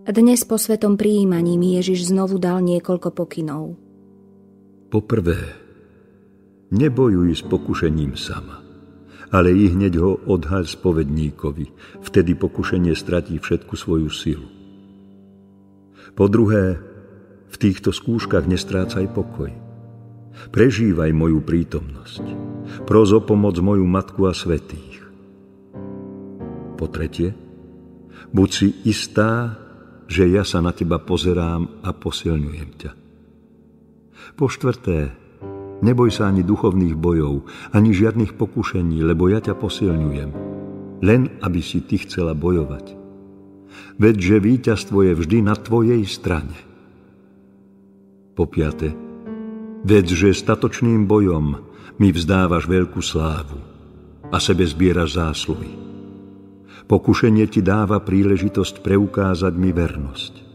Dnes po svetom prijímaní mi Ježiš znovu dal niekoľko pokynov. Poprvé, nebojuj s pokušením sama, ale i hneď ho odhaľ spovedníkovi, vtedy pokušenie stratí všetku svoju silu. Po druhé, v týchto skúškach nestrácaj pokoj. Prežívaj moju prítomnosť. Pros o pomoc moju matku a svätých. Po tretie, buď si istá, že ja sa na teba pozerám a posilňujem ťa. Po štvrté, neboj sa ani duchovných bojov, ani žiadnych pokušení, lebo ja ťa posilňujem, len aby si ty chcela bojovať. Veďže víťazstvo je vždy na tvojej strane. Po piate, veďže statočným bojom mi vzdávaš veľkú slávu a sebe zbieraš zásluhy. Pokušenie ti dáva príležitosť preukázať mi vernosť.